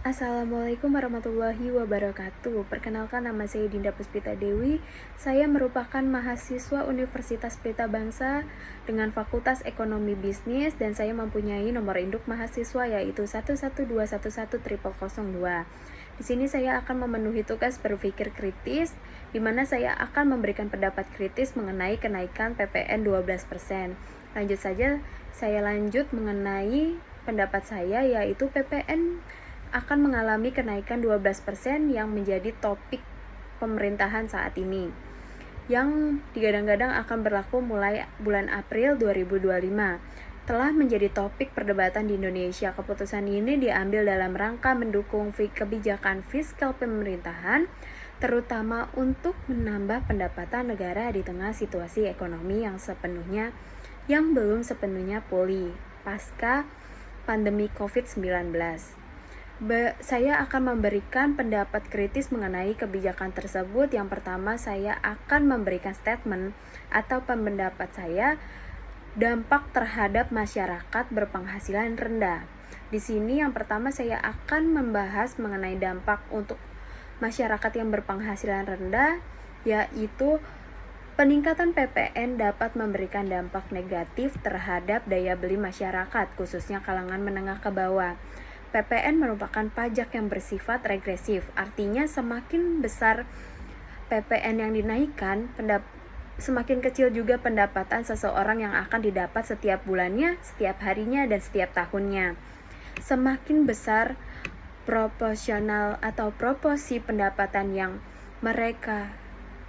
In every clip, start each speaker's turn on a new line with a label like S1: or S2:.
S1: Assalamualaikum warahmatullahi wabarakatuh. Perkenalkan, nama saya Dinda Puspita Dewi. Saya merupakan mahasiswa Universitas Pelita Bangsa dengan Fakultas Ekonomi Bisnis dan saya mempunyai nomor induk mahasiswa yaitu 112110002. Di sini saya akan memenuhi tugas berpikir kritis, di mana saya akan memberikan pendapat kritis mengenai kenaikan PPN 12%. Lanjut saja, saya lanjut mengenai pendapat saya yaitu PPN akan mengalami kenaikan 12% yang menjadi topik pemerintahan saat ini, yang digadang-gadang akan berlaku mulai bulan April 2025. Telah menjadi topik perdebatan di Indonesia. Keputusan ini diambil dalam rangka mendukung kebijakan fiskal pemerintahan, terutama untuk menambah pendapatan negara di tengah situasi ekonomi yang belum sepenuhnya pulih pasca pandemi COVID-19. Saya akan memberikan pendapat kritis mengenai kebijakan tersebut. Yang pertama, saya akan memberikan statement atau pendapat saya dampak terhadap masyarakat berpenghasilan rendah. Di sini yang pertama saya akan membahas mengenai dampak untuk masyarakat yang berpenghasilan rendah, yaitu peningkatan PPN dapat memberikan dampak negatif terhadap daya beli masyarakat, khususnya kalangan menengah ke bawah. PPN merupakan pajak yang bersifat regresif, artinya semakin besar PPN yang dinaikkan, semakin kecil juga pendapatan seseorang yang akan didapat setiap bulannya, setiap harinya, dan setiap tahunnya. Semakin besar proporsional atau proporsi pendapatan yang mereka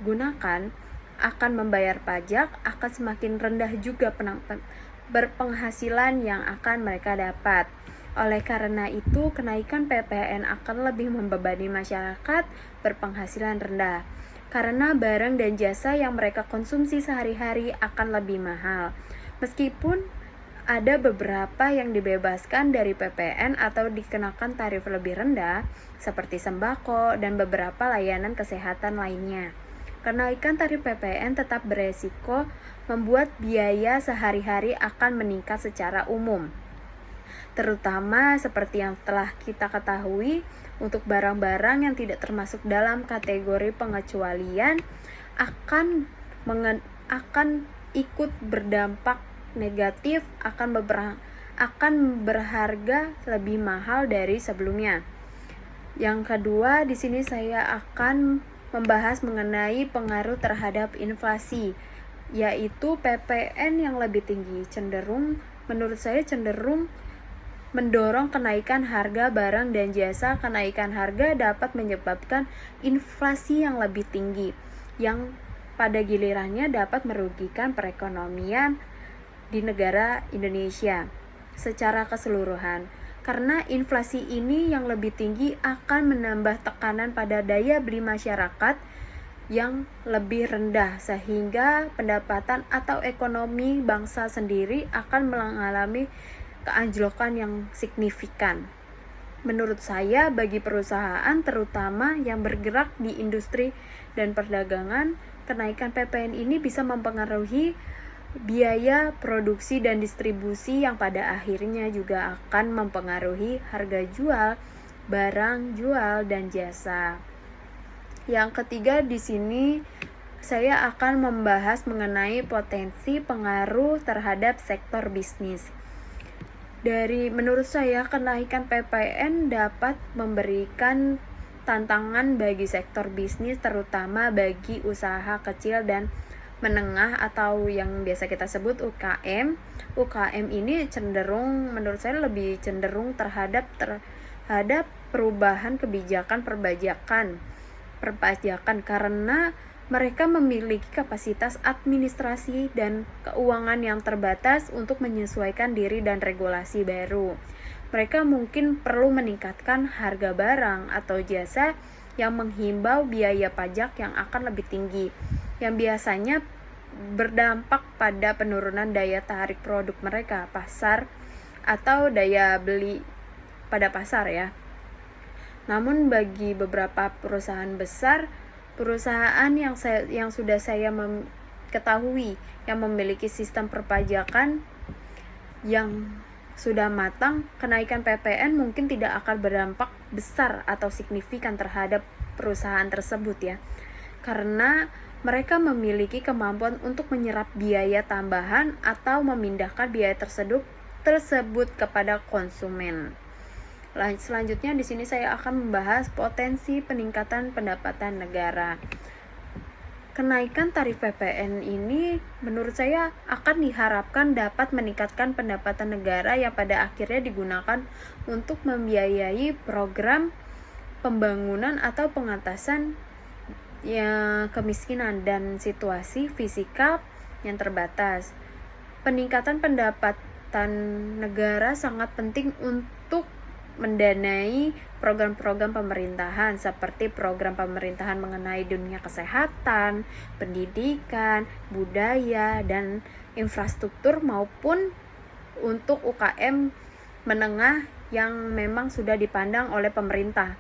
S1: gunakan akan membayar pajak, akan semakin rendah juga berpenghasilan yang akan mereka dapat. Oleh karena itu, kenaikan PPN akan lebih membebani masyarakat berpenghasilan rendah, karena barang dan jasa yang mereka konsumsi sehari-hari akan lebih mahal. Meskipun ada beberapa yang dibebaskan dari PPN atau dikenakan tarif lebih rendah, seperti sembako dan beberapa layanan kesehatan lainnya. Kenaikan tarif PPN tetap beresiko membuat biaya sehari-hari akan meningkat secara umum, terutama seperti yang telah kita ketahui untuk barang-barang yang tidak termasuk dalam kategori pengecualian akan ikut berdampak negatif, akan berharga lebih mahal dari sebelumnya. Yang kedua, di sini saya akan membahas mengenai pengaruh terhadap inflasi, yaitu PPN yang lebih tinggi menurut saya cenderung mendorong kenaikan harga barang dan jasa. Kenaikan harga dapat menyebabkan inflasi yang lebih tinggi, yang pada gilirannya dapat merugikan perekonomian di negara Indonesia secara keseluruhan. Karena inflasi ini yang lebih tinggi akan menambah tekanan pada daya beli masyarakat yang lebih rendah, sehingga pendapatan atau ekonomi bangsa sendiri akan mengalami keanjlokan yang signifikan. Menurut saya, bagi perusahaan terutama yang bergerak di industri dan perdagangan, kenaikan PPN ini bisa mempengaruhi biaya produksi dan distribusi yang pada akhirnya juga akan mempengaruhi harga jual, barang jual, dan jasa. Yang ketiga, di sini saya akan membahas mengenai potensi pengaruh terhadap sektor bisnis. Menurut saya, kenaikan PPN dapat memberikan tantangan bagi sektor bisnis, terutama bagi usaha kecil dan menengah atau yang biasa kita sebut UKM. UKM ini menurut saya lebih cenderung terhadap perubahan kebijakan perpajakan karena mereka memiliki kapasitas administrasi dan keuangan yang terbatas untuk menyesuaikan diri dan regulasi baru. Mereka mungkin perlu meningkatkan harga barang atau jasa yang menghimbau biaya pajak yang akan lebih tinggi, yang biasanya berdampak pada penurunan daya tarik produk mereka, pasar atau daya beli pada pasar ya. Namun bagi beberapa perusahaan besar, perusahaan yang sudah saya ketahui yang memiliki sistem perpajakan yang sudah matang, kenaikan PPN mungkin tidak akan berdampak besar atau signifikan terhadap perusahaan tersebut ya. Karena mereka memiliki kemampuan untuk menyerap biaya tambahan atau memindahkan biaya tersebut kepada konsumen. Selanjutnya di sini saya akan membahas potensi peningkatan pendapatan negara. Kenaikan tarif PPN ini menurut saya akan diharapkan dapat meningkatkan pendapatan negara yang pada akhirnya digunakan untuk membiayai program pembangunan atau pengatasan kemiskinan dan situasi fisikal yang terbatas. Peningkatan pendapatan negara sangat penting untuk mendanai program-program pemerintahan seperti program pemerintahan mengenai dunia kesehatan, pendidikan, budaya, dan infrastruktur maupun untuk UKM menengah yang memang sudah dipandang oleh pemerintah.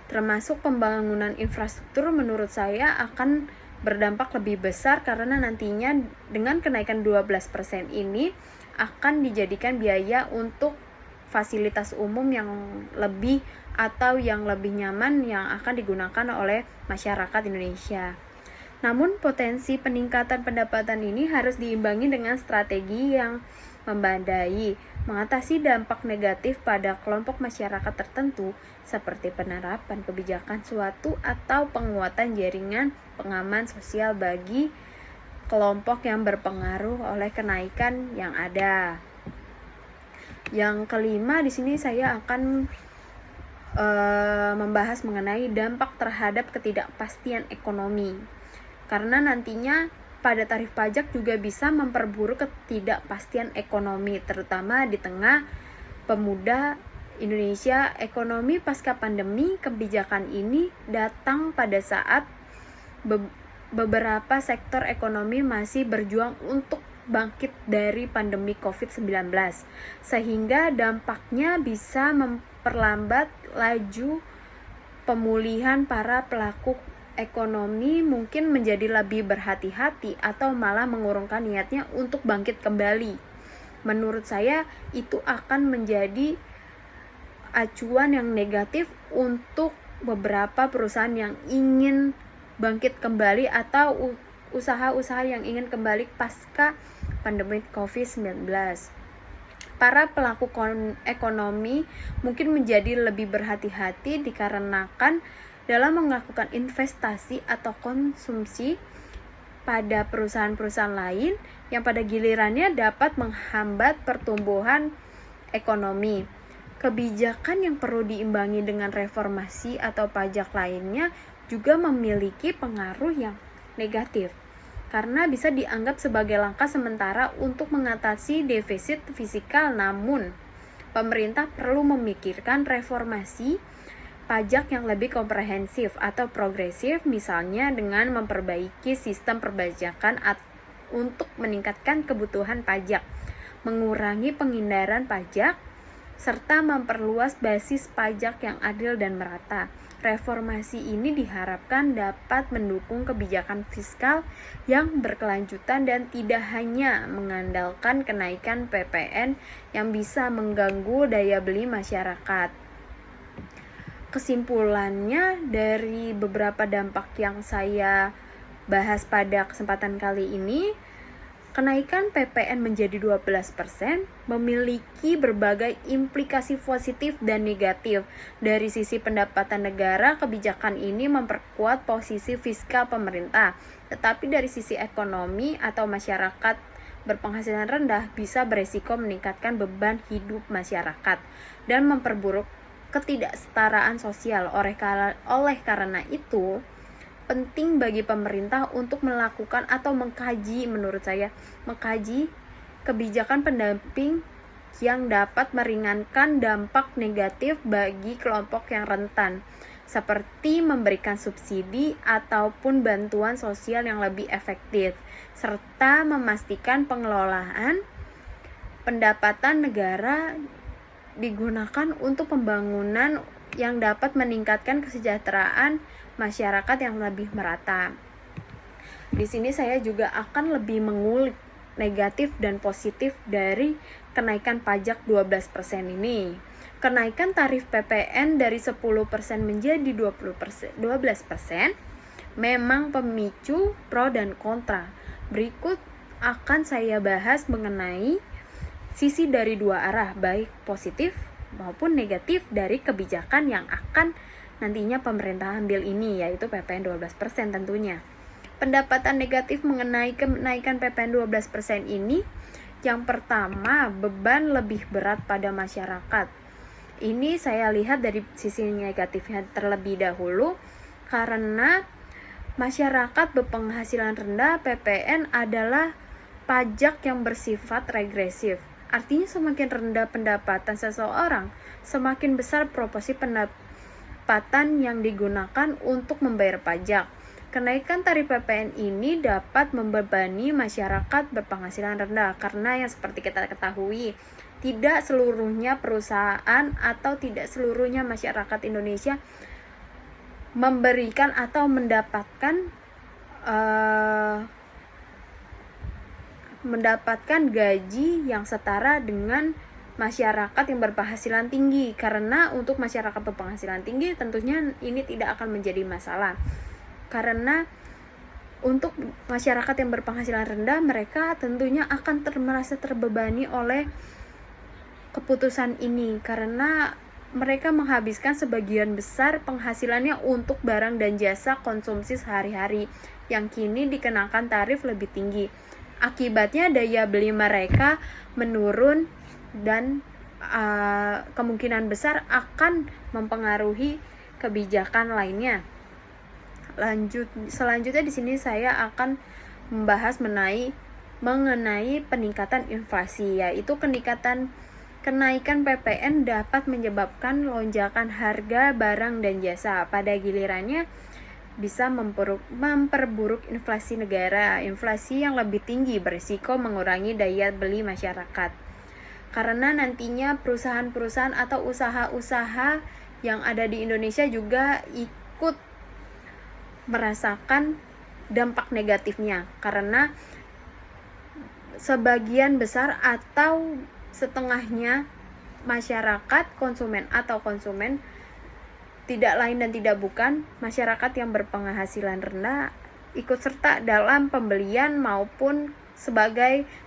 S1: Termasuk pembangunan infrastruktur menurut saya akan berdampak lebih besar karena nantinya dengan kenaikan 12% ini akan dijadikan biaya untuk fasilitas umum yang lebih atau yang lebih nyaman yang akan digunakan oleh masyarakat Indonesia. Namun potensi peningkatan pendapatan ini harus diimbangi dengan strategi yang membadai, mengatasi dampak negatif pada kelompok masyarakat tertentu seperti penerapan kebijakan suatu atau penguatan jaringan pengaman sosial bagi kelompok yang berpengaruh oleh kenaikan yang ada. Yang kelima di sini saya akan membahas mengenai dampak terhadap ketidakpastian ekonomi. Karena nantinya pada tarif pajak juga bisa memperburuk ketidakpastian ekonomi, terutama di tengah pemuda Indonesia. Ekonomi pasca pandemi, kebijakan ini datang pada saat beberapa sektor ekonomi masih berjuang untuk bangkit dari pandemi COVID-19, sehingga dampaknya bisa memperlambat laju pemulihan para pelaku ekonomi, mungkin menjadi lebih berhati-hati atau malah mengurungkan niatnya untuk bangkit kembali. Menurut saya itu akan menjadi acuan yang negatif untuk beberapa perusahaan yang ingin bangkit kembali atau usaha-usaha yang ingin kembali pasca pandemi COVID-19. Para pelaku ekonomi mungkin menjadi lebih berhati-hati dikarenakan dalam melakukan investasi atau konsumsi pada perusahaan-perusahaan lain yang pada gilirannya dapat menghambat pertumbuhan ekonomi. Kebijakan yang perlu diimbangi dengan reformasi atau pajak lainnya juga memiliki pengaruh yang negatif, karena bisa dianggap sebagai langkah sementara untuk mengatasi defisit fiskal. Namun, pemerintah perlu memikirkan reformasi pajak yang lebih komprehensif atau progresif, misalnya dengan memperbaiki sistem perpajakan untuk meningkatkan kebutuhan pajak, mengurangi penghindaran pajak, serta memperluas basis pajak yang adil dan merata. Reformasi ini diharapkan dapat mendukung kebijakan fiskal yang berkelanjutan dan tidak hanya mengandalkan kenaikan PPN yang bisa mengganggu daya beli masyarakat. Kesimpulannya dari beberapa dampak yang saya bahas pada kesempatan kali ini, kenaikan PPN menjadi 12% memiliki berbagai implikasi positif dan negatif. Dari sisi pendapatan negara, kebijakan ini memperkuat posisi fiskal pemerintah. Tetapi dari sisi ekonomi atau masyarakat berpenghasilan rendah bisa beresiko meningkatkan beban hidup masyarakat dan memperburuk ketidaksetaraan sosial. Oleh karena itu, penting bagi pemerintah untuk melakukan atau mengkaji kebijakan pendamping yang dapat meringankan dampak negatif bagi kelompok yang rentan, seperti memberikan subsidi ataupun bantuan sosial yang lebih efektif, serta memastikan pengelolaan pendapatan negara digunakan untuk pembangunan yang dapat meningkatkan kesejahteraan masyarakat yang lebih merata. Di sini saya juga akan lebih mengulik negatif dan positif dari kenaikan pajak 12% ini. Kenaikan tarif PPN dari 10% menjadi 12% memang pemicu pro dan kontra. Berikut akan saya bahas mengenai sisi dari dua arah, baik positif maupun negatif dari kebijakan yang akan nantinya pemerintah ambil ini, yaitu PPN 12% tentunya. Pendapatan negatif mengenai kenaikan PPN 12% ini, yang pertama, beban lebih berat pada masyarakat. Ini saya lihat dari sisi negatifnya terlebih dahulu, karena masyarakat berpenghasilan rendah, PPN adalah pajak yang bersifat regresif. Artinya semakin rendah pendapatan seseorang, semakin besar proporsi pendapatan yang digunakan untuk membayar pajak. Kenaikan tarif PPN ini dapat membebani masyarakat berpenghasilan rendah karena yang seperti kita ketahui, tidak seluruhnya perusahaan atau tidak seluruhnya masyarakat Indonesia memberikan atau mendapatkan gaji yang setara dengan masyarakat yang berpenghasilan tinggi. Karena untuk masyarakat berpenghasilan tinggi tentunya ini tidak akan menjadi masalah. Karena untuk masyarakat yang berpenghasilan rendah, mereka tentunya akan merasa terbebani oleh keputusan ini, karena mereka menghabiskan sebagian besar penghasilannya untuk barang dan jasa konsumsi sehari-hari yang kini dikenakan tarif lebih tinggi. Akibatnya daya beli mereka menurun dan kemungkinan besar akan mempengaruhi kebijakan lainnya. Selanjutnya di sini saya akan membahas mengenai peningkatan inflasi, yaitu kenaikan PPN dapat menyebabkan lonjakan harga barang dan jasa. Pada gilirannya bisa memperburuk inflasi negara. Inflasi yang lebih tinggi berisiko mengurangi daya beli masyarakat. Karena nantinya perusahaan-perusahaan atau usaha-usaha yang ada di Indonesia juga ikut merasakan dampak negatifnya, karena sebagian besar atau setengahnya masyarakat konsumen tidak lain dan tidak bukan masyarakat yang berpenghasilan rendah ikut serta dalam pembelian maupun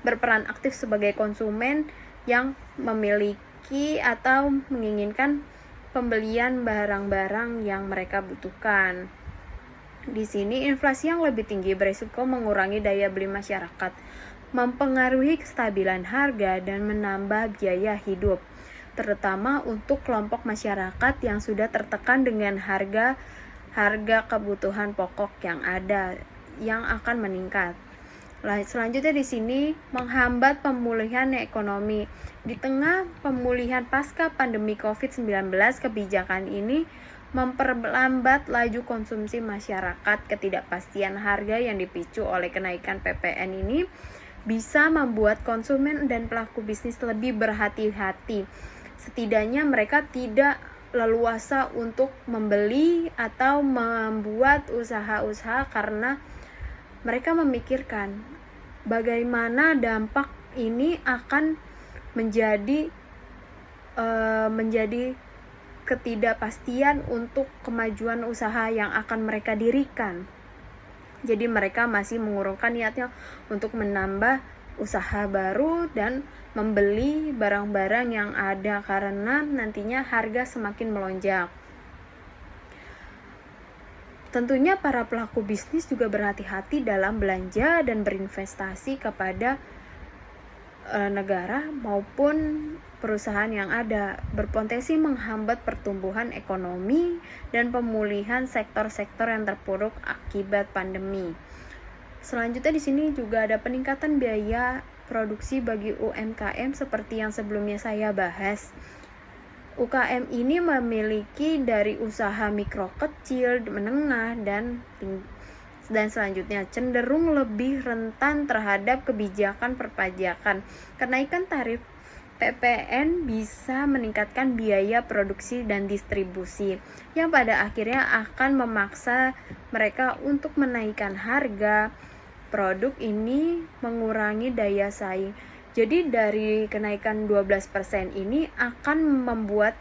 S1: berperan aktif sebagai konsumen yang memiliki atau menginginkan pembelian barang-barang yang mereka butuhkan. Di sini inflasi yang lebih tinggi berisiko mengurangi daya beli masyarakat, mempengaruhi kestabilan harga dan menambah biaya hidup, terutama untuk kelompok masyarakat yang sudah tertekan dengan harga kebutuhan pokok yang akan meningkat. Selanjutnya di sini menghambat pemulihan ekonomi. Di tengah pemulihan pasca pandemi COVID-19, kebijakan ini memperlambat laju konsumsi masyarakat. Ketidakpastian harga yang dipicu oleh kenaikan PPN ini bisa membuat konsumen dan pelaku bisnis lebih berhati-hati. Setidaknya mereka tidak leluasa untuk membeli atau membuat usaha-usaha karena mereka memikirkan bagaimana dampak ini akan menjadi ketidakpastian untuk kemajuan usaha yang akan mereka dirikan. Jadi mereka masih mengurungkan niatnya untuk menambah usaha baru dan membeli barang-barang yang ada karena nantinya harga semakin melonjak. Tentunya para pelaku bisnis juga berhati-hati dalam belanja dan berinvestasi kepada negara maupun perusahaan yang ada, berpotensi menghambat pertumbuhan ekonomi dan pemulihan sektor-sektor yang terpuruk akibat pandemi. Selanjutnya di sini juga ada peningkatan biaya produksi bagi UMKM seperti yang sebelumnya saya bahas. UKM ini memiliki dari usaha mikro, kecil, menengah, dan selanjutnya cenderung lebih rentan terhadap kebijakan perpajakan. Kenaikan tarif PPN bisa meningkatkan biaya produksi dan distribusi, yang pada akhirnya akan memaksa mereka untuk menaikkan harga produk. Ini mengurangi daya saing Jadi dari kenaikan 12% ini akan membuat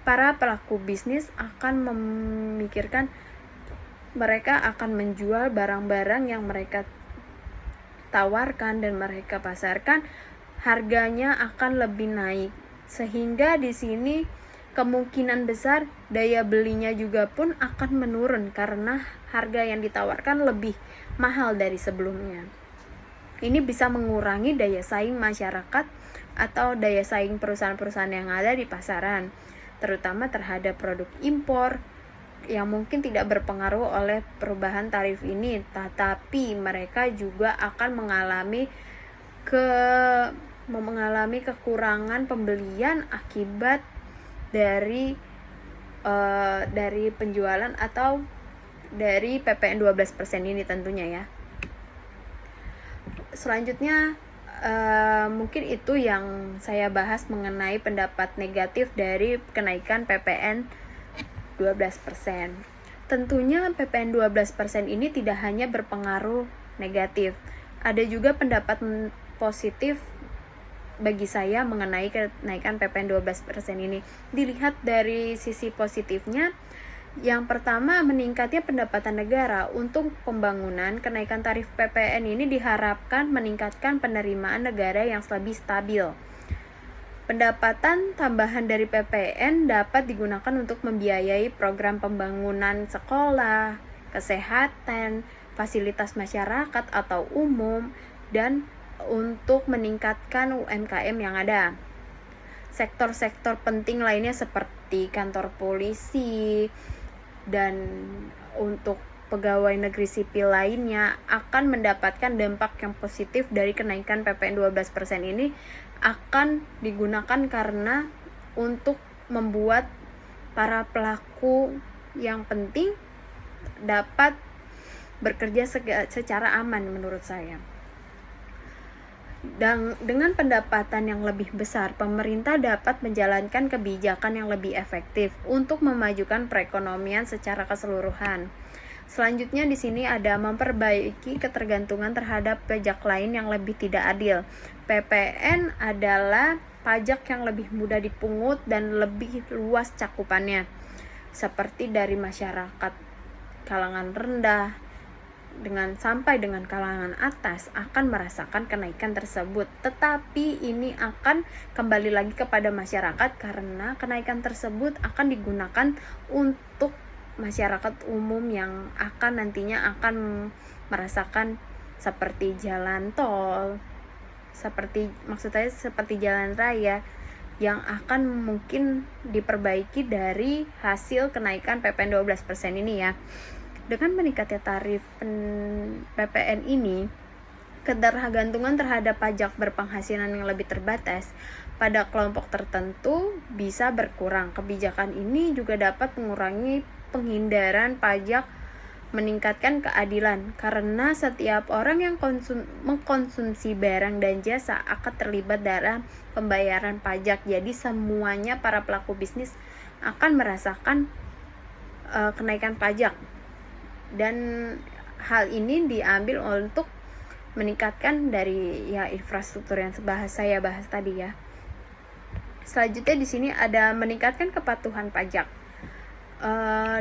S1: para pelaku bisnis akan memikirkan mereka akan menjual barang-barang yang mereka tawarkan dan mereka pasarkan, harganya akan lebih naik. Sehingga di sini kemungkinan besar daya belinya juga pun akan menurun karena harga yang ditawarkan lebih mahal dari sebelumnya. Ini bisa mengurangi daya saing masyarakat atau daya saing perusahaan-perusahaan yang ada di pasaran, terutama terhadap produk impor yang mungkin tidak berpengaruh oleh perubahan tarif ini, tetapi mereka juga akan mengalami kekurangan pembelian akibat dari penjualan atau dari PPN 12% ini tentunya ya. Selanjutnya mungkin itu yang saya bahas mengenai pendapat negatif dari kenaikan PPN 12%. Tentunya PPN 12% ini tidak hanya berpengaruh negatif. Ada juga pendapat positif bagi saya mengenai kenaikan PPN 12% ini. Dilihat dari sisi positifnya, yang pertama, meningkatnya pendapatan negara. Untuk pembangunan, kenaikan tarif PPN ini diharapkan meningkatkan penerimaan negara yang lebih stabil. Pendapatan tambahan dari PPN dapat digunakan untuk membiayai program pembangunan sekolah, kesehatan, fasilitas masyarakat atau umum, dan untuk meningkatkan UMKM yang ada. Sektor-sektor penting lainnya seperti kantor polisi, dan untuk pegawai negeri sipil lainnya akan mendapatkan dampak yang positif dari kenaikan PPN 12% ini akan digunakan karena untuk membuat para pelaku yang penting dapat bekerja secara aman menurut saya. Dan dengan pendapatan yang lebih besar, pemerintah dapat menjalankan kebijakan yang lebih efektif untuk memajukan perekonomian secara keseluruhan. Selanjutnya di sini ada memperbaiki ketergantungan terhadap pajak lain yang lebih tidak adil. PPN adalah pajak yang lebih mudah dipungut dan lebih luas cakupannya, seperti dari masyarakat kalangan rendah sampai dengan kalangan atas akan merasakan kenaikan tersebut. Tetapi ini akan kembali lagi kepada masyarakat karena kenaikan tersebut akan digunakan untuk masyarakat umum yang nantinya akan merasakan seperti jalan tol, seperti jalan raya yang akan mungkin diperbaiki dari hasil kenaikan PPN 12% ini ya. Dengan meningkatnya tarif PPN ini, ketergantungan terhadap pajak berpenghasilan yang lebih terbatas pada kelompok tertentu bisa berkurang. Kebijakan ini juga dapat mengurangi penghindaran pajak, meningkatkan keadilan karena setiap orang yang mengkonsumsi barang dan jasa akan terlibat dalam pembayaran pajak. Jadi semuanya para pelaku bisnis akan merasakan kenaikan pajak. Dan hal ini diambil untuk meningkatkan dari infrastruktur yang saya bahas tadi ya. Selanjutnya di sini ada meningkatkan kepatuhan pajak.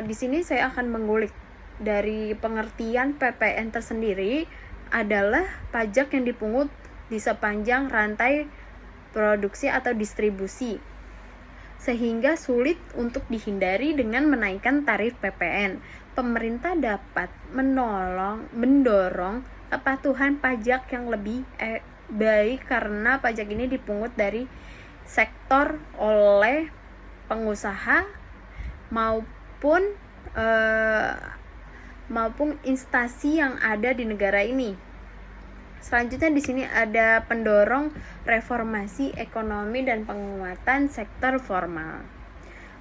S1: Di sini saya akan mengulik dari pengertian PPN tersendiri adalah pajak yang dipungut di sepanjang rantai produksi atau distribusi, sehingga sulit untuk dihindari dengan menaikkan tarif PPN. Pemerintah dapat mendorong kepatuhan pajak yang lebih baik karena pajak ini dipungut dari sektor oleh pengusaha maupun instansi yang ada di negara ini. Selanjutnya di sini ada pendorong reformasi ekonomi dan penguatan sektor formal.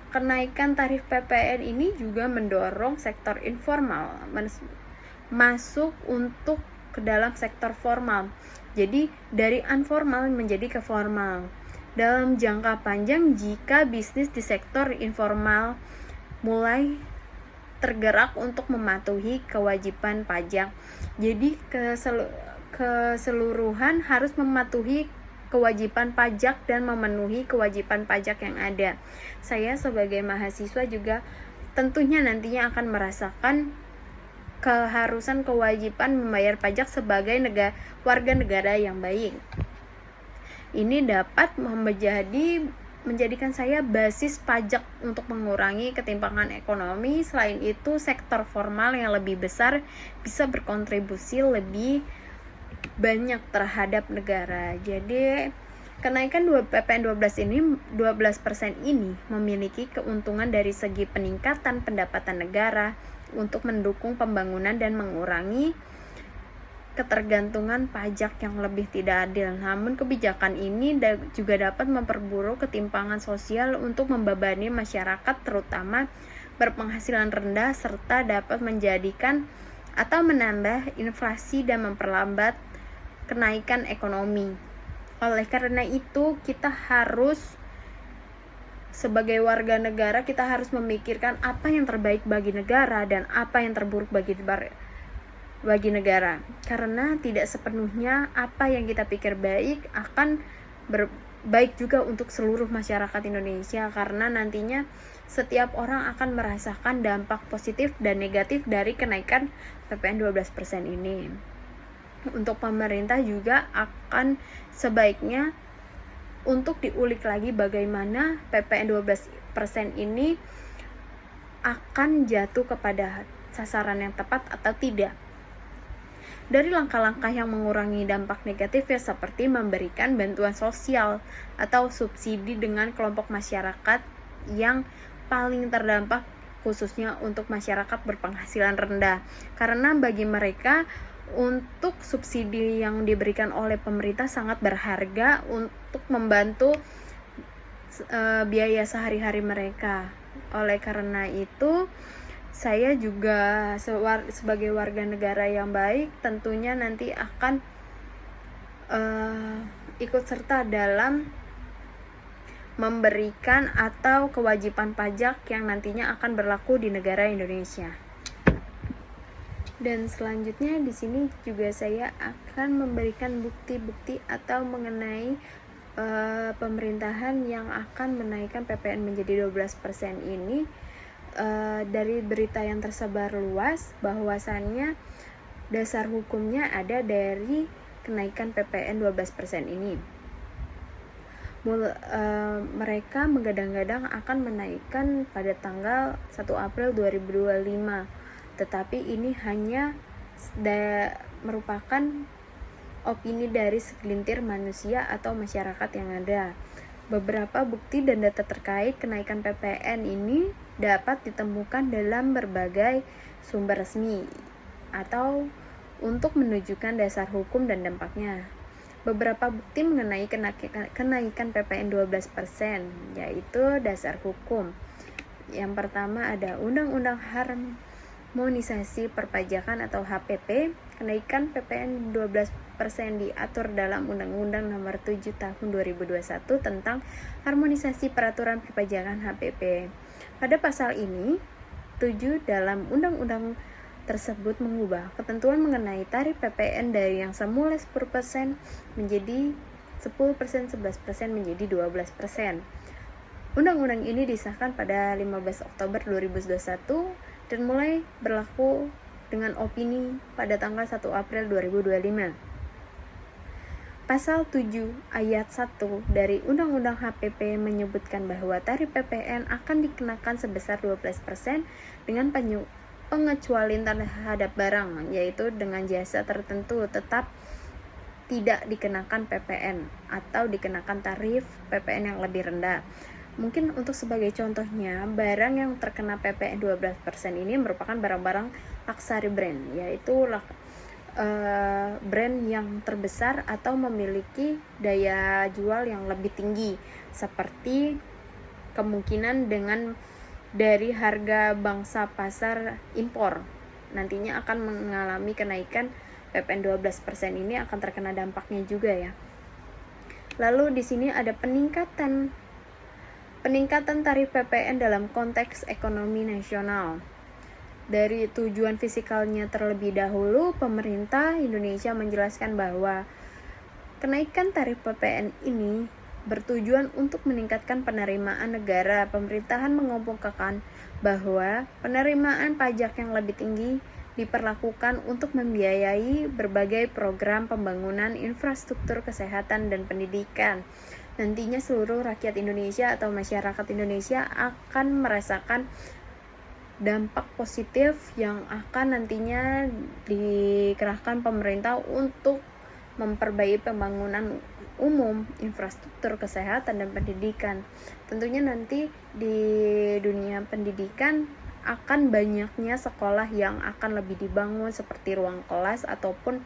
S1: Kenaikan tarif PPN ini juga mendorong sektor informal masuk untuk ke dalam sektor formal. Jadi dari informal menjadi ke formal. Dalam jangka panjang, jika bisnis di sektor informal mulai tergerak untuk mematuhi kewajiban pajak, jadi keseluruhan harus mematuhi kewajiban pajak dan memenuhi kewajiban pajak yang ada. Saya sebagai mahasiswa juga tentunya nantinya akan merasakan keharusan kewajiban membayar pajak sebagai warga negara yang baik. Ini dapat menjadikan saya basis pajak untuk mengurangi ketimpangan ekonomi. Selain itu, sektor formal yang lebih besar bisa berkontribusi lebih banyak terhadap negara. Jadi kenaikan PPN 12% ini memiliki keuntungan dari segi peningkatan pendapatan negara untuk mendukung pembangunan dan mengurangi ketergantungan pajak yang lebih tidak adil. Namun kebijakan ini juga dapat memperburuk ketimpangan sosial untuk membebani masyarakat terutama berpenghasilan rendah serta dapat menjadikan atau menambah inflasi dan memperlambat kenaikan ekonomi. Oleh karena itu, kita harus sebagai warga negara, kita harus memikirkan apa yang terbaik bagi negara dan apa yang terburuk bagi negara. Karena tidak sepenuhnya apa yang kita pikir baik akan baik juga untuk seluruh masyarakat Indonesia, karena nantinya setiap orang akan merasakan dampak positif dan negatif dari kenaikan PPN 12% ini. Untuk pemerintah juga akan sebaiknya untuk diulik lagi bagaimana PPN 12% ini akan jatuh kepada sasaran yang tepat atau tidak. Dari langkah-langkah yang mengurangi dampak negatif ya seperti memberikan bantuan sosial atau subsidi dengan kelompok masyarakat yang paling terdampak, khususnya untuk masyarakat berpenghasilan rendah. Karena bagi mereka untuk subsidi yang diberikan oleh pemerintah sangat berharga untuk membantu biaya sehari-hari mereka. Oleh karena itu, saya juga sebagai warga negara yang baik tentunya nanti akan ikut serta dalam memberikan atau kewajiban pajak yang nantinya akan berlaku di negara Indonesia. Dan selanjutnya di sini juga saya akan memberikan bukti-bukti atau mengenai pemerintahan yang akan menaikkan PPN menjadi 12% ini. Dari berita yang tersebar luas bahwasannya dasar hukumnya ada dari kenaikan PPN 12% ini. Mereka menggadang-gadang akan menaikkan pada tanggal 1 April 2025. Tetapi ini hanya merupakan opini dari segelintir manusia atau masyarakat yang ada. Beberapa bukti dan data terkait kenaikan PPN ini dapat ditemukan dalam berbagai sumber resmi atau untuk menunjukkan dasar hukum dan dampaknya. Beberapa bukti mengenai kenaikan PPN 12% yaitu dasar hukum. Yang pertama ada Undang-Undang Harmonisasi Perpajakan atau HPP. Kenaikan PPN 12% diatur dalam Undang-Undang Nomor 7 Tahun 2021 tentang Harmonisasi Peraturan Perpajakan HPP. Pada pasal ini, 7 dalam undang-undang tersebut mengubah ketentuan mengenai tarif PPN dari yang semula 10% menjadi 10%, 11% menjadi 12%. Undang-undang ini disahkan pada 15 Oktober 2021 dan mulai berlaku dengan opini pada tanggal 1 April 2025. Pasal 7 ayat 1 dari Undang-Undang HPP menyebutkan bahwa tarif PPN akan dikenakan sebesar 12% dengan pengecualian terhadap barang, yaitu dengan jasa tertentu tetap tidak dikenakan PPN atau dikenakan tarif PPN yang lebih rendah. Mungkin untuk sebagai contohnya, barang yang terkena PPN 12% ini merupakan barang-barang luxury brand, yaitu brand yang terbesar atau memiliki daya jual yang lebih tinggi, seperti kemungkinan dengan dari harga bangsa pasar impor nantinya akan mengalami kenaikan PPN 12% ini akan terkena dampaknya juga ya. Lalu di sini ada peningkatan tarif PPN dalam konteks ekonomi nasional. Dari tujuan fisikalnya terlebih dahulu, pemerintah Indonesia menjelaskan bahwa Kenaikan tarif PPN ini bertujuan untuk meningkatkan penerimaan negara. Pemerintahan mengemukakan bahwa penerimaan pajak yang lebih tinggi diperlakukan untuk membiayai berbagai program pembangunan infrastruktur kesehatan dan pendidikan. Nantinya seluruh rakyat Indonesia atau masyarakat Indonesia akan merasakan dampak positif yang akan nantinya dikerahkan pemerintah untuk memperbaiki pembangunan umum, infrastruktur kesehatan dan pendidikan. Tentunya nanti di dunia pendidikan akan banyaknya sekolah yang akan lebih dibangun seperti ruang kelas ataupun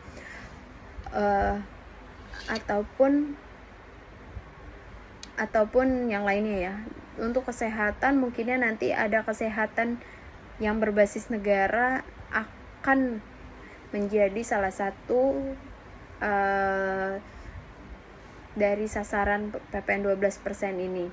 S1: yang lainnya ya. Untuk kesehatan mungkinnya nanti ada kesehatan yang berbasis negara akan menjadi salah satu dari sasaran PPN 12% ini.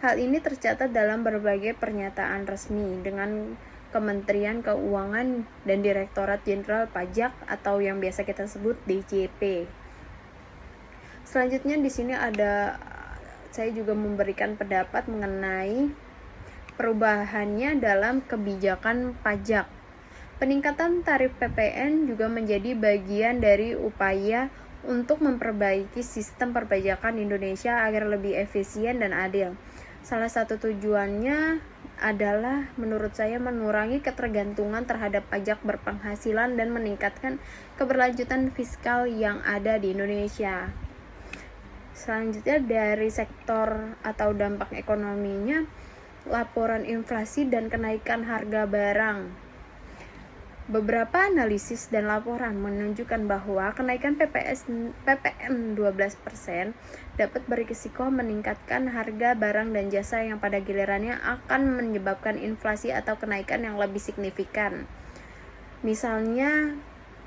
S1: Hal ini tercatat dalam berbagai pernyataan resmi dengan Kementerian Keuangan dan Direktorat Jenderal Pajak atau yang biasa kita sebut DJP. Selanjutnya di sini saya juga memberikan pendapat mengenai perubahannya dalam kebijakan pajak. Peningkatan tarif PPN juga menjadi bagian dari upaya untuk memperbaiki sistem perpajakan Indonesia agar lebih efisien dan adil. Salah satu tujuannya adalah menurut saya mengurangi ketergantungan terhadap pajak berpenghasilan dan meningkatkan keberlanjutan fiskal yang ada di Indonesia. Selanjutnya dari sektor atau dampak ekonominya, laporan inflasi dan kenaikan harga barang. Beberapa analisis dan laporan menunjukkan bahwa kenaikan PPN 12% dapat berisiko meningkatkan harga barang dan jasa yang pada gilirannya akan menyebabkan inflasi atau kenaikan yang lebih signifikan. Misalnya,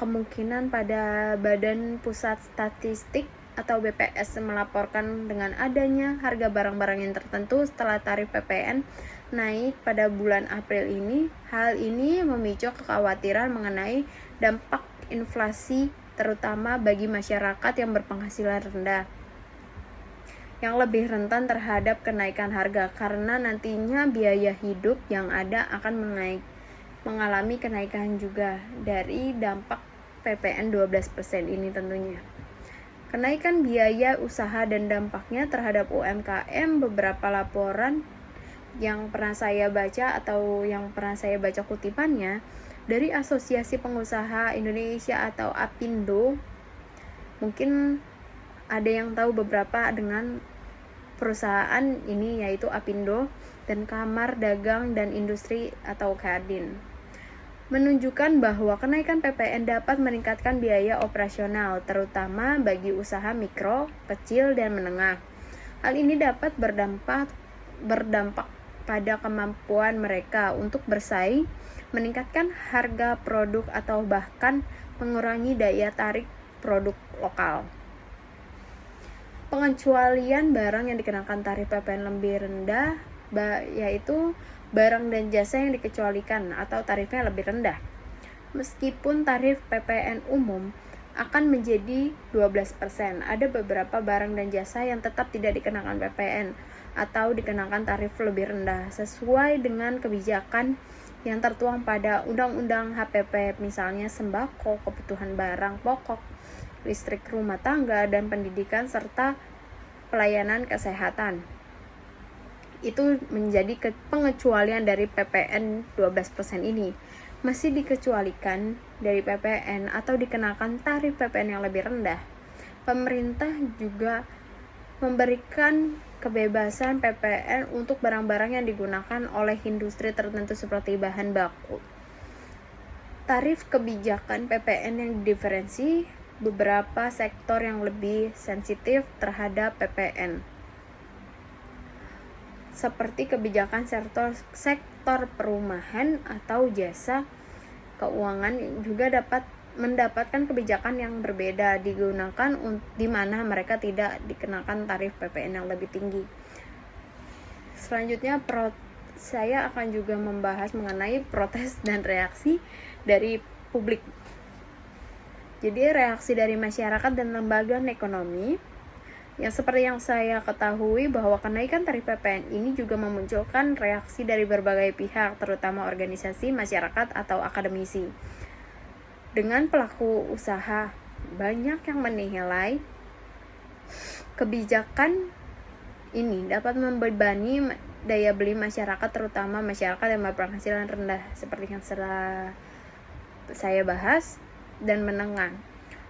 S1: kemungkinan pada Badan Pusat Statistik atau BPS melaporkan dengan adanya harga barang-barang yang tertentu setelah tarif PPN naik pada bulan April ini. Hal ini memicu kekhawatiran mengenai dampak inflasi terutama bagi masyarakat yang berpenghasilan rendah yang lebih rentan terhadap kenaikan harga karena nantinya biaya hidup yang ada akan mengalami kenaikan juga dari dampak PPN 12% ini tentunya. Kenaikan biaya usaha dan dampaknya terhadap UMKM. Beberapa laporan yang pernah saya baca kutipannya dari Asosiasi Pengusaha Indonesia atau APindo. Mungkin ada yang tahu beberapa dengan perusahaan ini, yaitu APindo dan Kamar Dagang dan Industri atau Kadin, menunjukkan bahwa kenaikan PPN dapat meningkatkan biaya operasional terutama bagi usaha mikro, kecil, dan menengah. Hal ini dapat berdampak pada kemampuan mereka untuk bersaing, meningkatkan harga produk atau bahkan mengurangi daya tarik produk lokal. Pengecualian barang yang dikenakan tarif PPN lebih rendah yaitu barang dan jasa yang dikecualikan atau tarifnya lebih rendah. Meskipun tarif PPN umum akan menjadi 12%, ada beberapa barang dan jasa yang tetap tidak dikenakan PPN atau dikenakan tarif lebih rendah sesuai dengan kebijakan yang tertuang pada Undang-Undang HPP, misalnya sembako, kebutuhan barang pokok, listrik rumah tangga, dan pendidikan serta pelayanan kesehatan. Itu menjadi pengecualian dari PPN 12% ini. Masih dikecualikan dari PPN atau dikenakan tarif PPN yang lebih rendah. Pemerintah juga memberikan kebebasan PPN untuk barang-barang yang digunakan oleh industri tertentu seperti bahan baku. Tarif kebijakan PPN yang diferensi beberapa sektor yang lebih sensitif terhadap PPN, seperti kebijakan sektor perumahan atau jasa keuangan juga dapat mendapatkan kebijakan yang berbeda digunakan di mana mereka tidak dikenakan tarif PPN yang lebih tinggi. Selanjutnya saya akan juga membahas mengenai protes dan reaksi dari publik. Jadi reaksi dari masyarakat dan lembaga ekonomi yang seperti yang saya ketahui bahwa kenaikan tarif PPN ini juga memunculkan reaksi dari berbagai pihak, terutama organisasi, masyarakat, atau akademisi. Dengan pelaku usaha, banyak yang menilai kebijakan ini dapat membebani daya beli masyarakat, terutama masyarakat yang berpenghasilan rendah, seperti yang setelah saya bahas, dan menengah.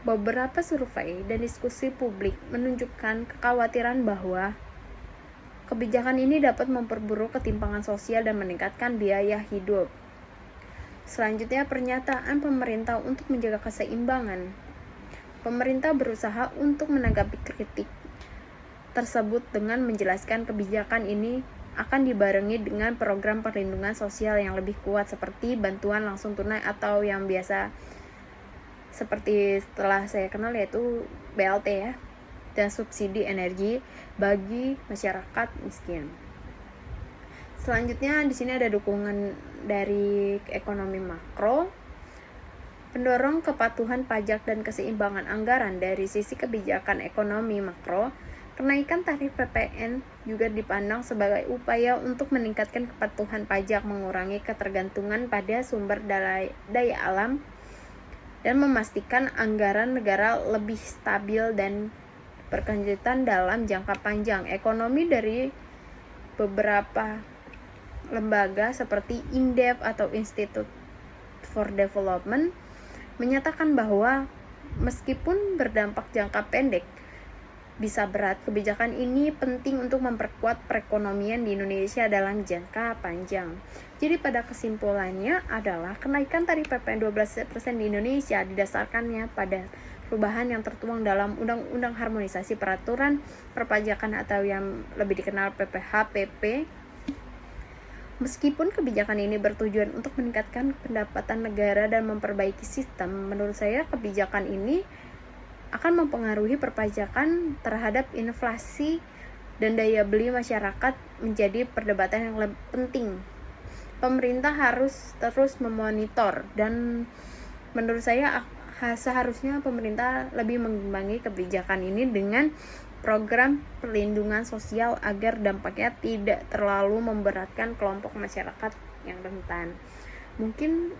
S1: Beberapa survei dan diskusi publik menunjukkan kekhawatiran bahwa kebijakan ini dapat memperburuk ketimpangan sosial dan meningkatkan biaya hidup. Selanjutnya, pernyataan pemerintah untuk menjaga keseimbangan. Pemerintah berusaha untuk menanggapi kritik tersebut dengan menjelaskan kebijakan ini akan dibarengi dengan program perlindungan sosial yang lebih kuat seperti bantuan langsung tunai atau yang biasa seperti setelah saya kenal yaitu BLT ya, dan subsidi energi bagi masyarakat miskin. Selanjutnya di sini ada dukungan dari ekonomi makro, pendorong kepatuhan pajak dan keseimbangan anggaran. Dari sisi kebijakan ekonomi makro, kenaikan tarif PPN juga dipandang sebagai upaya untuk meningkatkan kepatuhan pajak, mengurangi ketergantungan pada sumber daya alam, dan memastikan anggaran negara lebih stabil dan berkelanjutan dalam jangka panjang. Ekonomi dari beberapa lembaga seperti INDEF atau Institute for Development menyatakan bahwa meskipun berdampak jangka pendek bisa berat, kebijakan ini penting untuk memperkuat perekonomian di Indonesia dalam jangka panjang. Jadi pada kesimpulannya adalah kenaikan tarif PPN 12% di Indonesia didasarkannya pada perubahan yang tertuang dalam Undang-Undang Harmonisasi Peraturan Perpajakan atau yang lebih dikenal PPH-PP. Meskipun kebijakan ini bertujuan untuk meningkatkan pendapatan negara dan memperbaiki sistem, menurut saya kebijakan ini akan mempengaruhi perpajakan terhadap inflasi dan daya beli masyarakat menjadi perdebatan yang lebih penting. Pemerintah harus terus memonitor dan menurut saya seharusnya pemerintah lebih mengimbangi kebijakan ini dengan program perlindungan sosial agar dampaknya tidak terlalu memberatkan kelompok masyarakat yang rentan. Mungkin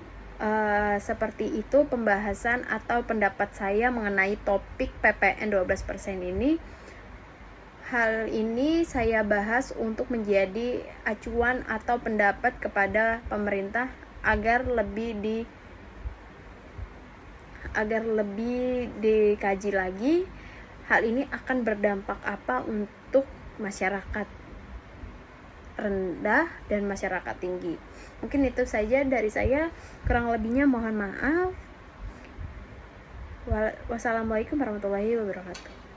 S1: seperti itu pembahasan atau pendapat saya mengenai topik PPN 12% ini. Hal ini saya bahas untuk menjadi acuan atau pendapat kepada pemerintah agar lebih dikaji lagi hal ini akan berdampak apa untuk masyarakat rendah dan masyarakat tinggi. Mungkin itu saja dari saya, kurang lebihnya mohon maaf. Wassalamualaikum warahmatullahi wabarakatuh.